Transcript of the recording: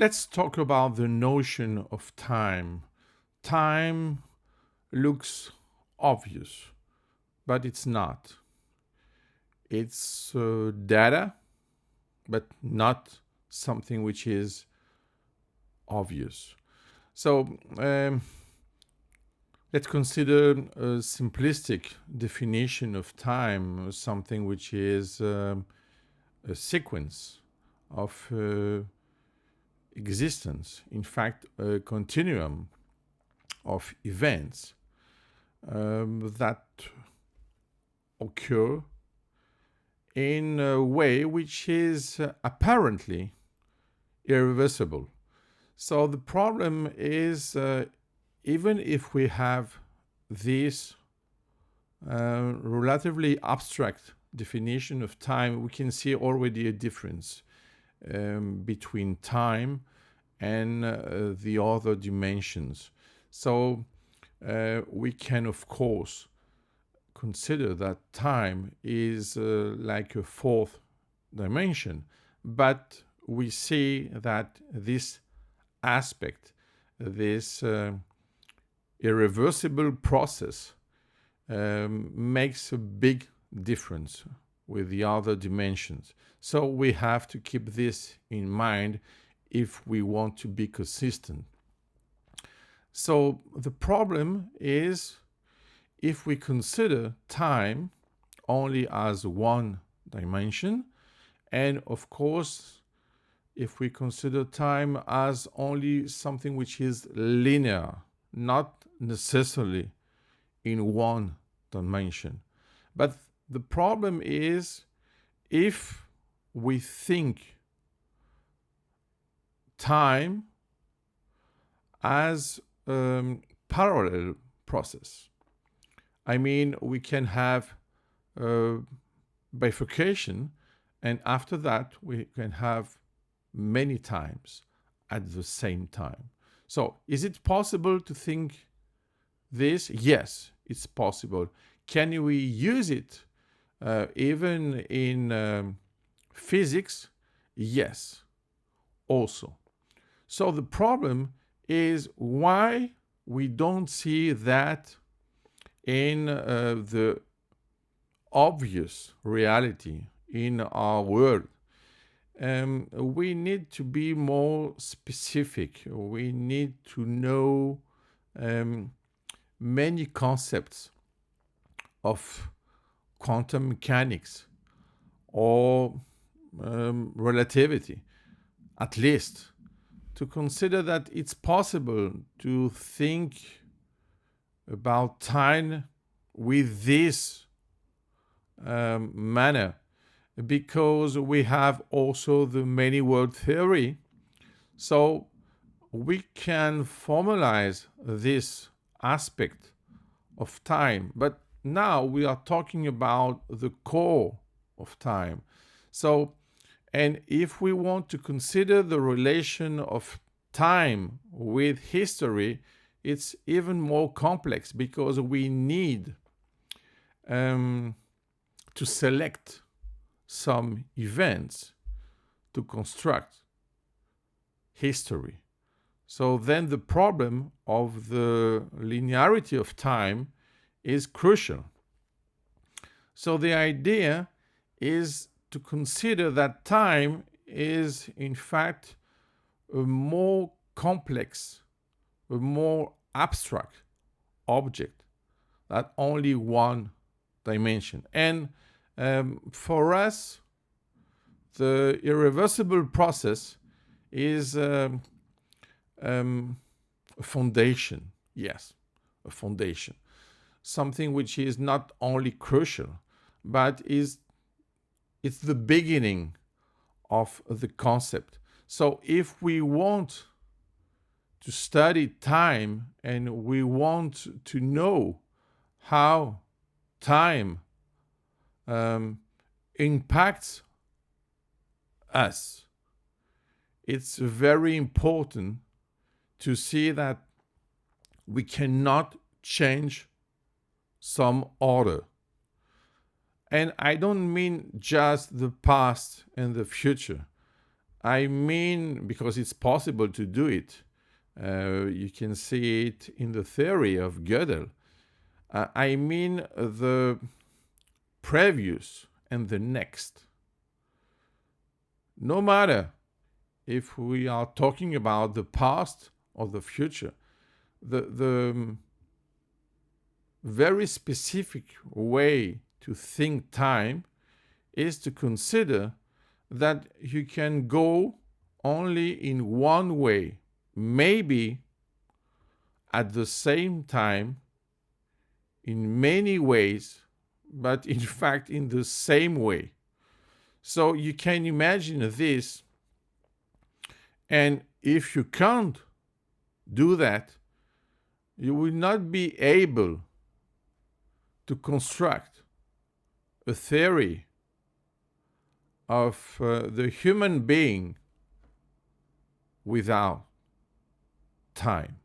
Let's talk about the notion of time. Time looks obvious, but it's not. It's data, but not something which is obvious. So let's consider a simplistic definition of time, something which is a sequence of existence, in fact, a continuum of events that occur in a way which is apparently irreversible. So the problem is, even if we have this relatively abstract definition of time, we can see already a difference between time and the other dimensions. So we can, of course, consider that time is like a fourth dimension, but we see that this aspect, this irreversible process, makes a big difference with the other dimensions. So we have to keep this in mind if we want to be consistent. So the problem is, if we consider time only as one dimension, and of course, if we consider time as only something which is linear, not necessarily in one dimension. But the problem is, if we think time as a parallel process, I mean, we can have bifurcation, and after that, we can have many times at the same time. So, is it possible to think this? Yes, it's possible. Can we use it even in physics? Yes, also. So the problem is why we don't see that in the obvious reality in our world. We need to be more specific. We need to know many concepts of quantum mechanics or relativity, at least, to consider that it's possible to think about time with this manner, because we have also the many world theory. So we can formalize this aspect of time, but now we are talking about the core of time. So, and if we want to consider the relation of time with history, it's even more complex, because we need to select some events to construct history. So then the problem of the linearity of time is crucial. So the idea is to consider that time is in fact a more complex, a more abstract object than only one dimension. And for us, the irreversible process is a foundation. Yes, a foundation. Something which is not only crucial, but it's the beginning of the concept. So if we want to study time and we want to know how time impacts us, it's very important to see that we cannot change some order. And I don't mean just the past and the future. I mean, because it's possible to do it. You can see it in the theory of Gödel. I mean the previous and the next. No matter if we are talking about the past or the future, the very specific way to think time is to consider that you can go only in one way, maybe at the same time, in many ways, but in fact in the same way. So you can imagine this, and if you can't do that, you will not be able to construct a theory of the human being without time.